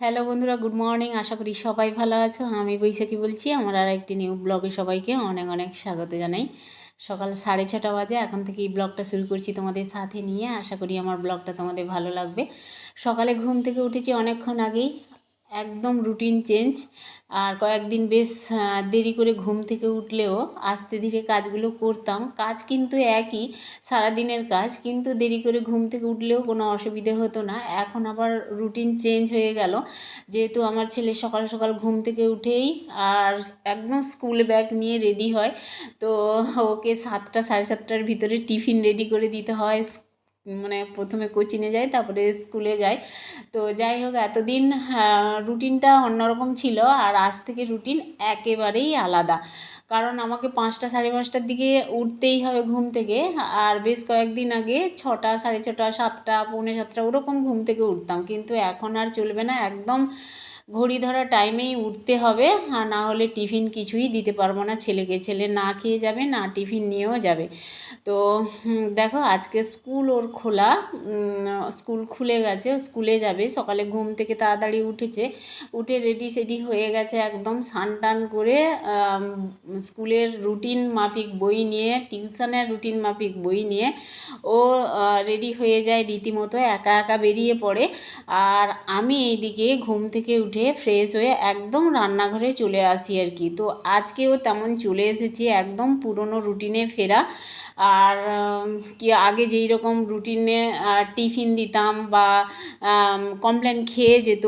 Hello বন্ধুরা, good morning. আশা করি সবাই ভালো আছো। আমি বৈশাখী বলছি। আমার আর একটি নিউ ব্লগে সবাইকে অনেক অনেক স্বাগত জানাই। সকাল 6:30 বাজে, এখন থেকে এই ব্লগটা শুরু করছি তোমাদের সাথে নিয়ে। আশা করি আমার ব্লগটা তোমাদের ভালো লাগবে। সকালে ঘুম থেকে উঠেছি অনেকক্ষণ আগেই, একদম রুটিন চেঞ্জ। আর কয়েকদিন বেশ দেরি করে ঘুম থেকে উঠলেও আস্তে ধীরে কাজগুলো করতাম। কাজ কিন্তু একই, সারাদিনের কাজ, কিন্তু দেরি করে ঘুম থেকে উঠলেও কোনো অসুবিধে হতো না। এখন আবার রুটিন চেঞ্জ হয়ে গেল, যেহেতু আমার ছেলে সকাল সকাল ঘুম থেকে উঠেই আর একদম স্কুল ব্যাগ নিয়ে রেডি হয়। তো ওকে 7টা 7:30টার ভিতরে টিফিন রেডি করে দিতে হয়। মানে প্রথমে কোচিংয়ে যায়, তারপরে স্কুলে যায়। তো যাই হোক, এতদিন রুটিনটা অন্যরকম ছিল, আর আজ থেকে রুটিন একেবারেই আলাদা। কারণ আমাকে 5টা 5:30টার দিকে উঠতেই হবে ঘুম থেকে। আর বেশ কয়েকদিন আগে 6টা 6:30 7টা 6:45 ওরকম ঘুম থেকে উঠতাম, কিন্তু এখন আর চলবে না। একদম ঘড়ি ধরা টাইমেই উঠতে হবে, আর না হলে টিফিন কিছুই দিতে পারবো না ছেলেকে। ছেলে না খেয়ে যাবে, না টিফিন নিয়েও যাবে। তো দেখো, আজকে স্কুল ওর খোলা, স্কুল খুলে গেছে, স্কুলে যাবে। সকালে ঘুম থেকে তাড়াতাড়ি উঠেছে, উঠে রেডি সেডি হয়ে গেছে, একদম স্নান টান করে স্কুলের রুটিন মাফিক বই নিয়ে, টিউশনের রুটিন মাফিক বই নিয়ে ও রেডি হয়ে যায় রীতিমতো, একা একা বেরিয়ে পড়ে। আর আমি এইদিকে ঘুম থেকে উঠে ফ্রেশ হয়ে একদম রান্নাঘরে চলে আসি আর কি। তো আজকেও তেমন চলে এসেছি, একদম পুরনো রুটিনে ফেরা। আর কি আগে যেই রকম রুটিনে টিফিন দিতাম বা কমপ্লেন খেয়ে যেত,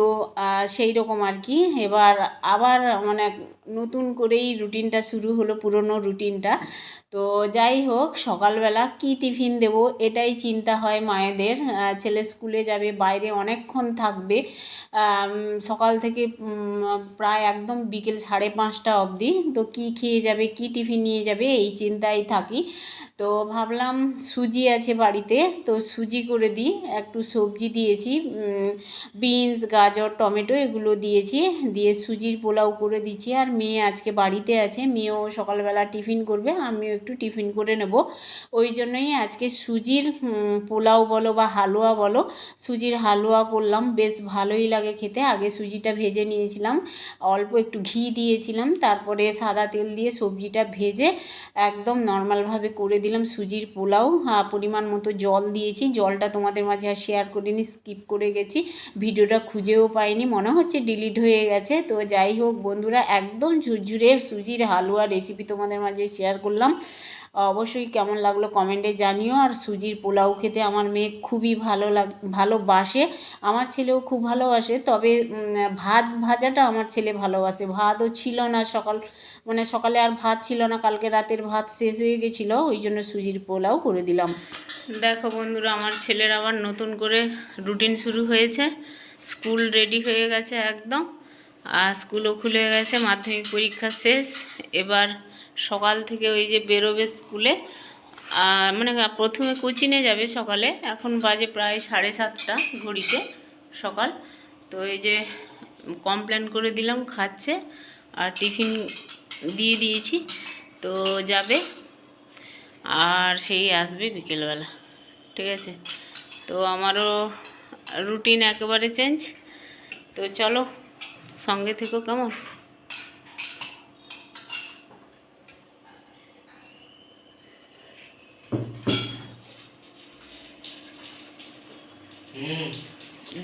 সেই রকম আর কি। এবার আবার মানে নতুন করেই রুটিনটা শুরু হলো, পুরনো রুটিনটা। তো যাই হোক, সকালবেলা কি টিফিন দেব এটাই চিন্তা হয় মায়েদের। ছেলে স্কুলে যাবে, বাইরে অনেকক্ষণ থাকবে, সকাল থেকে প্রায় একদম বিকেল 5:30 অবধি। তো কি খেয়ে যাবে, কি টিফিন নিয়ে যাবে, এই চিন্তায় থাকি। তো ভাবলাম সুজি আছে বাড়িতে, তো সুজি করে দিই। একটু সবজি দিয়েছি, বিনস গাজর টমেটো এগুলো দিয়েছি, দিয়ে সুজির পোলাও করে দিচ্ছি। আর মেয়ে আজকে বাড়িতে আছে, মেয়েও সকালবেলা টিফিন করবে, আমিও একটু টিফিন করে নেব। ওই জন্যই আজকে সুজির পোলাও বলো বা হালুয়া বলো, সুজির হালুয়া করলাম। বেশ ভালোই লাগে খেতে। আগে সুজিটা ভেজে নিয়েছিলাম, অল্প একটু ঘি দিয়েছিলাম, তারপরে সাদা তেল দিয়ে সবজিটা ভেজে একদম নর্মালভাবে করে দিলাম সুজির পোলাও। পরিমাণ মতো জল দিয়েছি, জলটা তোমাদের মাঝে আর শেয়ার করিনি, স্কিপ করে গেছি, ভিডিওটা খুঁজেও পাইনি, মনে হচ্ছে ডিলিট হয়ে গেছে। তো যাই হোক বন্ধুরা, একদম ঝুরঝুরে সুজির হালুয়া রেসিপি তোমাদের মাঝে শেয়ার করলাম। অবশ্যই কেমন লাগলো কমেন্টে জানিও। আর সুজির পোলাও খেতে আমার মেয়ে খুবই ভালোবাসে, আমার ছেলেও খুব ভালোবাসে। তবে ভাত ভাজাটা আমার ছেলে ভালোবাসে। ভাতও ছিল না সকালে আর ভাত ছিল না, কালকে রাতের ভাত শেষ হয়ে গেছিলো, ওই জন্য সুজির পোলাও করে দিলাম। দেখো বন্ধুরা, আমার ছেলের আবার নতুন করে রুটিন শুরু হয়েছে। স্কুল রেডি হয়ে গেছে একদম, আর স্কুলও খুলে গেছে, মাধ্যমিক পরীক্ষা শেষ। এবার সকাল থেকে ওই যে বেরোবে স্কুলে, মানে প্রথমে কোচিংয়ে যাবে সকালে। এখন বাজে প্রায় 7:30 ঘড়িতে সকাল। তো এই যে কমপ্লেন করে দিলাম, খাচ্ছে, আর টিফিন দিয়ে দিয়েছি, তো যাবে। আর সেই আসবে বিকেলবেলা, ঠিক আছে। তো আমারও রুটিন একেবারে চেঞ্জ। তো চলো সঙ্গে থেকো, কেমন।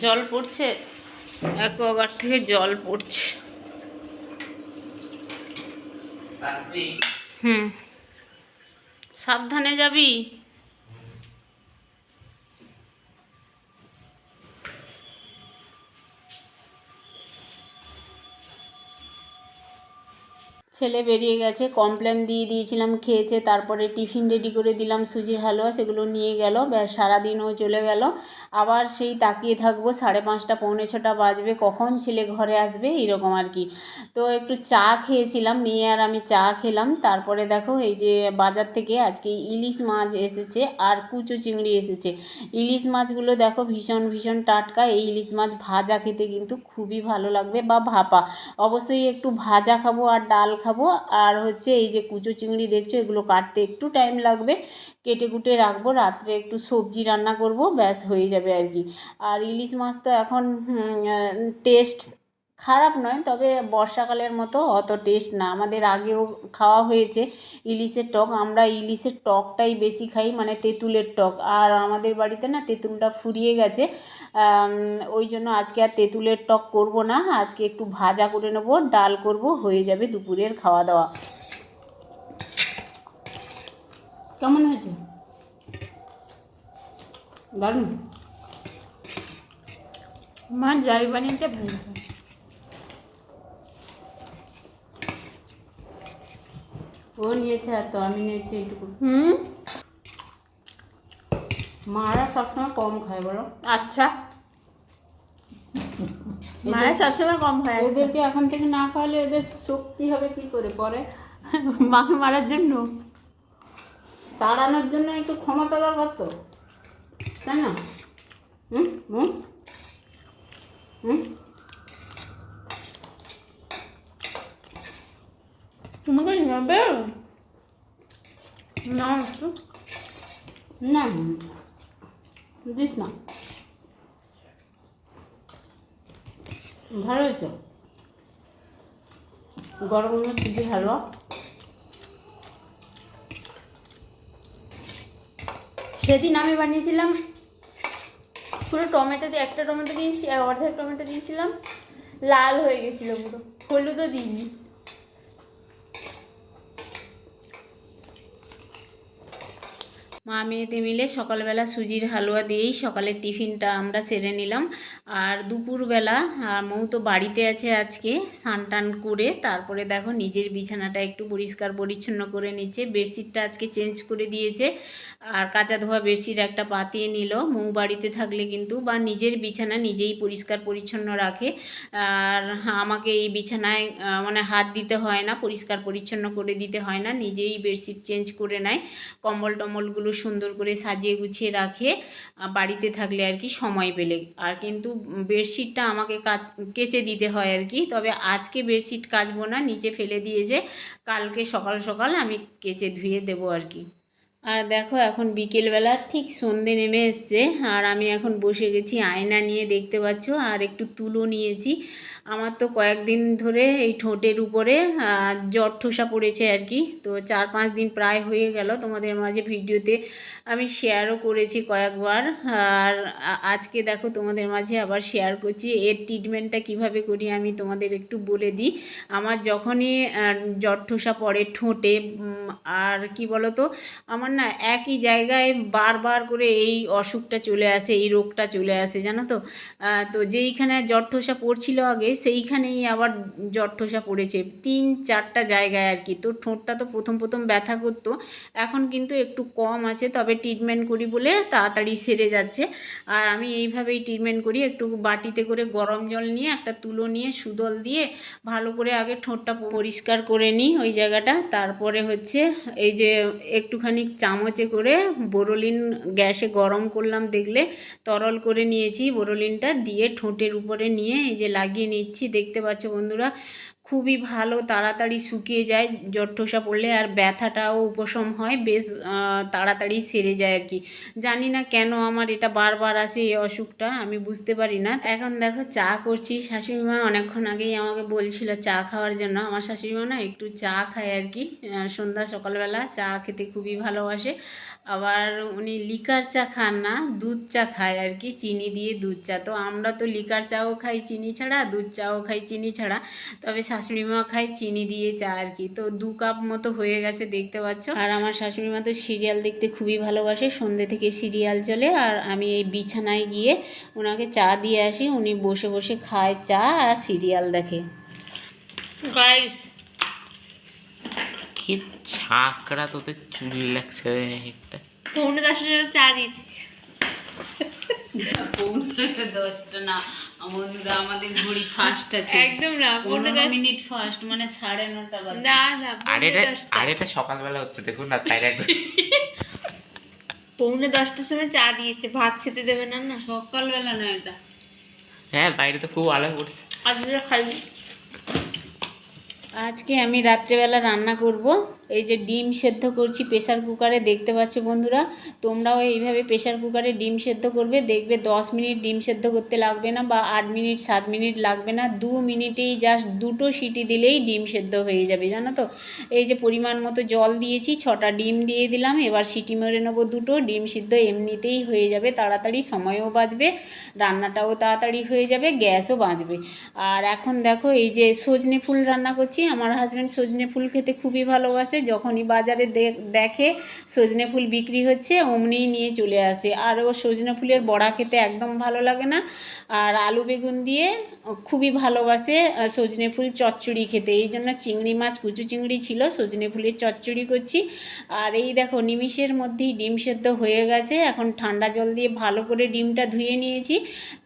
জল পড়ছে, অ্যাকোয়াগার্ড থেকে জল পড়ছে। সাবধানে যাবি। ছেলে বেরিয়ে গেছে, কমপ্লেন দিয়ে দিয়েছিলাম, খেয়েছে, তারপরে টিফিন রেডি করে দিলাম সুজির হালুয়া, সেগুলো নিয়ে গেল। ব্যাস সারাদিনও চলে গেল। আবার সেই তাকিয়ে থাকবো 5:30 6:45 বাজবে, কখন ছেলে ঘরে আসবে, এইরকম আর কি। তো একটু চা খেয়েছিলাম, মেয়ে আর আমি চা খেলাম। তারপরে দেখো, এই যে বাজার থেকে আজকে ইলিশ মাছ এসেছে আর কুচো চিংড়ি এসেছে। ইলিশ মাছগুলো দেখো ভীষণ ভীষণ টাটকা। এই ইলিশ মাছ ভাজা খেতে কিন্তু খুবই ভালো লাগবে, বা ভাপা। অবশ্যই একটু ভাজা খাবো আর ডাল খাবো, দেখাবো। আর হচ্ছে এই যে কুচো চিংড়ি দেখছো, এগুলো কাটতে একটু টাইম লাগবে, কেটে কুটে রাখবো, রাত্রে একটু সবজি রান্না করব, ব্যাস হয়ে যাবে আর কি। আর ইলিশ মাছ তো এখন টেস্ট খারাপ নয়, তবে বর্ষাকালের মতো অত টেস্ট না। আমাদের আগেও খাওয়া হয়েছে ইলিশের টক, আমরা ইলিশের টকটাই বেশি খাই, মানে তেঁতুলের টক। আর আমাদের বাড়িতে না তেঁতুলটা ফুরিয়ে গেছে, ওই জন্য আজকে আর তেঁতুলের টক করব না, আজকে একটু ভাজা করে নেব, ডাল করব, হয়ে যাবে দুপুরের খাওয়া দাওয়া। কেমন হয়েছে? দারুণ। মা যাই বানিয়েছে ভালো। ও নিয়েছে এত, আমি নিয়েছি এইটুকু। মারা সবসময় কম খায় বলো। আচ্ছা, মারা সবসময় কম খায়। এদেরকে এখন থেকে না খাওয়ালে এদের শক্তি হবে কি করে পরে? মাকে মারার জন্য, তাড়ানোর জন্য একটু ক্ষমতা দরকার তো, তাই না? হুম হুম হুম। তোমাকে যাবে না একটু না দিস না, ভালোই তো। গরম গরম সুজি হালুয়া। সেদিন আমি বানিয়েছিলাম পুরো টমেটো দিয়ে, একটা টমেটো দিয়েছি আর অর্ধেক টমেটো দিয়েছিলাম, লাল হয়ে গেছিলো পুরো, হলুদও দিইনি। মা মেয়েতে মিলে সকালবেলা সুজির হালুয়া দিয়েই সকালের টিফিনটা আমরা সেরে নিলাম। আর দুপুরবেলা মৌ তো বাড়িতে আছে আজকে, স্নান টান করে তারপরে দেখো নিজের বিছানাটা একটু পরিষ্কার পরিচ্ছন্ন করে নিচ্ছে, বেডশিটটা আজকে চেঞ্জ করে দিয়েছে। আর কাঁচা ধোয়া বেডশিট একটা পাতিয়ে নিল। মৌ বাড়িতে থাকলে কিন্তু বা নিজের বিছানা নিজেই পরিষ্কার পরিচ্ছন্ন রাখে, আর আমাকে এই বিছানায় মানে হাত দিতে হয় না, পরিষ্কার পরিচ্ছন্ন করে দিতে হয় না, নিজেই বেডশিট চেঞ্জ করে নেয়, কম্বল টম্বলগুলো সুন্দর করে সাজিয়ে গুছিয়ে রাখে বাড়িতে থাকলে আর কি, সময় পেলে। আর কিন্তু বেডশিটটা আমাকে কেচে দিতে হয় আর কি, তবে আজকে বেডশিট কাচবো না, নিচে ফেলে দিয়েছে, কালকে সকাল সকাল আমি কেচে ধুয়ে দেবো আর কি। আর দেখো এখন বিকেলবেলা ঠিক সন্ধে নেমে এসছে, আর আমি এখন বসে গেছি আয়না নিয়ে, দেখতে পাচ্ছ, আর একটু তুলো নিয়েছি। আমার তো কয়েকদিন ধরে এই ঠোঁটের উপরে জ্বর ঠোসা পড়েছে আর কি, তো 4-5 দিন প্রায় হয়ে গেল, তোমাদের মাঝে ভিডিওতে আমি শেয়ারও করেছি কয়েকবার। আর আজকে দেখো তোমাদের মাঝে আবার শেয়ার করছি, এর ট্রিটমেন্টটা কিভাবে করি আমি তোমাদের একটু বলে দিই। আমার যখনই জ্বর ঠোসা পড়ে ঠোঁটে, আর কি বলো তো, আমার না একই জায়গায় বারবার করে এই অসুখটা চলে আসে, এই রোগটা চলে আসে, জানো তো। তো যেইখানে জ্বর ঠোসা পড়ছিল আগে, সেইখানেই আবার জ্বর ঠোসা পড়েছে 3-4টা জায়গায় আর কি। তো ঠোঁটটা তো প্রথম প্রথম ব্যথা করতো, এখন কিন্তু একটু কম আছে, তবে ট্রিটমেন্ট করি বলে তাড়াতাড়ি সেরে যাচ্ছে। আর আমি এইভাবেই ট্রিটমেন্ট করি, একটু বাটিতে করে গরম জল নিয়ে, একটা তুলো নিয়ে, সুদল দিয়ে ভালো করে আগে ঠোঁটটা পরিষ্কার করে নিই ওই জায়গাটা, তারপরে হচ্ছে এই যে একটুখানি চামচে করে বোরোলিন গ্যাসে গরম করলাম, দেখলে তরল করে নিয়েছি, বোরোলিনটা দিয়ে ঠোঁটের উপরে নিয়ে এই যে লাগিয়ে নিচ্ছি, দেখতে পাচ্ছ বন্ধুরা, খুবই ভালো, তাড়াতাড়ি শুকিয়ে যায় জ্বর ঠোসা পড়লে, আর ব্যথাটাও উপশম হয়, বেশ তাড়াতাড়ি সেরে যায় আর কি। জানি না কেন আমার এটা বারবার আসে এই অসুখটা, আমি বুঝতে পারি না। এখন দেখো চা করছি, শাশুড়ি মা অনেকক্ষণ আগেই আমাকে বলছিল চা খাওয়ার জন্য। আমার শাশুড়ি মা না একটু চা খায় আর কি, সন্ধ্যা সকালবেলা চা খেতে খুবই ভালোবাসে। আবার উনি লিকার চা খান না, দুধ চা খায় আর কি, চিনি দিয়ে দুধ চা। তো আমরা তো লিকার চাও খাই চিনি ছাড়া, দুধ চাও খাই চিনি ছাড়া, তবে শাশুড়ি মা খায় চিনি দিয়ে চা আর কি। তো 2 কাপ মতো হয়ে গেছে, দেখতে পাচ্ছ। আর আমার শাশুড়ি মা তো সিরিয়াল দেখতে খুবই ভালোবাসে, সন্ধ্যে থেকে সিরিয়াল চলে, আর আমি এই বিছানায় গিয়ে ওনাকে চা দিয়ে আসি, উনি বসে বসে খায় চা আর সিরিয়াল দেখে। গাইস কি ছাকড়া তোদের চুল লাগছে একটা। 9:10 চা দিয়েছি। 10টা না বন্ধুরা, আমাদের ঘড়ি ফাস্ট আছে, একদম না, 15 মিনিট ফাস্ট, মানে 9:30 বাজে। না না, আর এটা সকালবেলা হচ্ছে, দেখুন না, তাই একদম 9:10টার সময় চা দিয়েছে, ভাত খেতে দেবে না। না সকালবেলা না এটা। হ্যাঁ, বাইরে তো খুব আলো পড়ছে। আজকে খাইনি। আজকে আমি রাত্রেবেলা রান্না করব। এই যে ডিম সেদ্ধ করছি প্রেসার কুকারে, দেখতে পাচ্ছ বন্ধুরা। তোমরাও এইভাবে প্রেসার কুকারে ডিম সেদ্ধ করবে, দেখবে 10 মিনিট ডিম সেদ্ধ করতে লাগবে না, বা 8 মিনিট 7 মিনিট লাগবে না, 2 মিনিটেই জাস্ট 2টো সিটি দিলেই ডিম সেদ্ধ হয়ে যাবে, জানো তো। এই যে পরিমাণ মতো জল দিয়েছি, 6টা ডিম দিয়ে দিলাম, এবার সিটি মেরে নেবো 2টো। ডিম সিদ্ধ এমনিতেই হয়ে যাবে, তাড়াতাড়ি সময়ও বাঁচবে, রান্নাটাও তাড়াতাড়ি হয়ে যাবে, গ্যাসও বাঁচবে। আর এখন দেখো এই যে সজনে ফুল রান্না করছি। আমার হাজব্যান্ড সজনে ফুল খেতে খুবই ভালোবাসে, যখনই বাজারে দেখে সজনে ফুল বিক্রি হচ্ছে অমনিই নিয়ে চলে আসে। আর ও সজনে ফুলের বড়া খেতে একদম ভালো লাগে না, আর আলু বেগুন দিয়ে খুবই ভালোবাসে সজনে ফুল চচ্চড়ি খেতে। এই জন্য চিংড়ি মাছ, কুচু চিংড়ি ছিল, সজনে ফুলের চচ্চড়ি করছি। আর এই দেখো নিমিষের মধ্যেই ডিম সেদ্ধ হয়ে গেছে। এখন ঠান্ডা জল দিয়ে ভালো করে ডিমটা ধুয়ে নিয়েছি।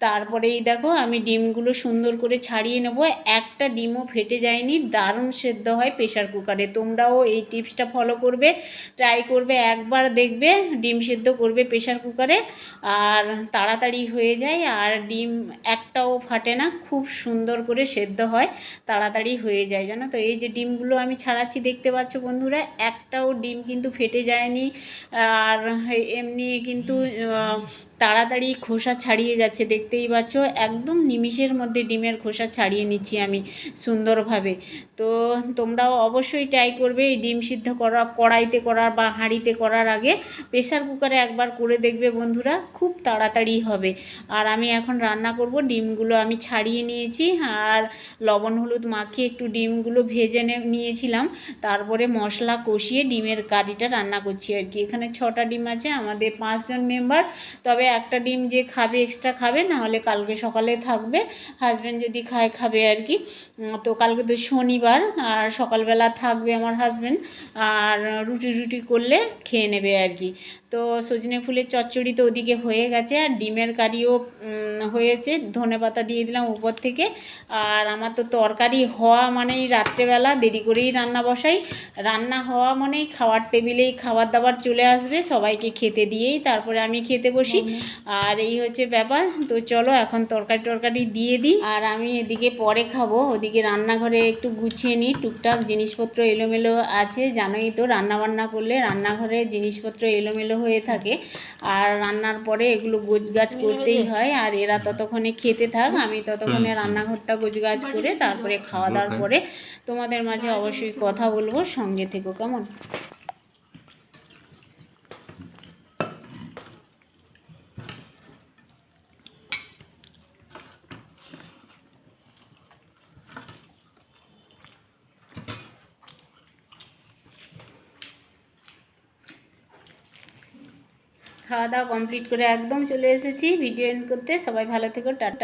তারপরে এই দেখো আমি ডিমগুলো সুন্দর করে ছাড়িয়ে নেবো, একটা ডিমও ফেটে যায়নি, দারুণ সেদ্ধ হয় প্রেসার কুকারে। তোমরাও এই টিপসটা ফলো করবে, ট্রাই করবে, একবার দেখবে ডিম সেদ্ধ করবে প্রেসার কুকারে, আর তাড়াতাড়ি হয়ে যায়, আর ডিম একটাও ফাটে না, খুব সুন্দর করে সেদ্ধ হয়, তাড়াতাড়ি হয়ে যায়, জানো তো। এই যে ডিমগুলো আমি ছাড়াচ্ছি দেখতে পাচ্ছ বন্ধুরা, একটাও ডিম কিন্তু ফেটে যায়নি, আর এমনি কিন্তু তাড়াতাড়ি খোসা ছাড়িয়ে যাচ্ছে, দেখতেই পাচ্ছ। একদম নিমিষের মধ্যে ডিমের খোসা ছাড়িয়ে নিচ্ছি আমি সুন্দরভাবে। তো তোমরাও অবশ্যই ট্রাই করবে এই ডিম সিদ্ধ করা, কড়াইতে করার বা হাঁড়িতে করার আগে প্রেসার কুকারে একবার করে দেখবে বন্ধুরা, খুব তাড়াতাড়ি হবে। আর আমি এখন রান্না করব। ডিমগুলো আমি ছাড়িয়ে নিয়েছি, আর লবণ হলুদ মাখিয়ে একটু ডিমগুলো ভেজে নিয়েছিলাম, তারপরে মশলা কষিয়ে ডিমের কারিটা রান্না করছি আর কি। এখানে 6টা ডিম আছে, আমাদের 5 জন মেম্বার, তবে একটা ডিম যে খাবে এক্সট্রা খাবে, না হলে কালকে সকালে থাকবে, হাজব্যান্ড যদি খাবে আর কি। তো কালকে তো শনিবার, আর সকালবেলা থাকবে আমার হাজব্যান্ড, আর রুটি করলে খেয়ে নেবে আর কি। তো সজনে ফুলের চচ্চড়ি তো ওদিকে হয়ে গেছে, আর ডিমের কারিও হয়েছে, ধনেপাতা দিয়ে দিলাম উপর থেকে। আর আমার তো তরকারি হওয়া মানেই রাত্রেবেলা দেরি করেই রান্না বসাই, রান্না হওয়া মানেই খাওয়ার টেবিলেই খাবার দাবার চলে আসবে, সবাইকে খেতে দিয়েই তারপরে আমি খেতে বসি। আর এই হচ্ছে ব্যাপার। তো চলো এখন তরকারি দিয়ে দিই, আর আমি এদিকে পরে খাবো, ওদিকে রান্নাঘরে একটু গুছিয়ে নিই, টুকটাক জিনিসপত্র এলোমেলো আছে, জানোই তো রান্নাবান্না করলে রান্নাঘরে জিনিসপত্র এলোমেলো হয়ে থাকে, আর রান্নার পরে এগুলো গোছগাছ করতেই হয়। আর এরা ততক্ষণে খেতে থাক, আমি ততক্ষণে রান্নাঘরটা গোছগাছ করে তারপরে খাওয়া দাওয়ার পরে তোমাদের মাঝে অবশ্যই কথা বলবো, সঙ্গে থেকো কেমন। খাওয়া দাওয়া কমপ্লিট করে একদম চলে এসেছি ভিডিও এন্ড করতে। সবাই ভালো থেকো, টাটা।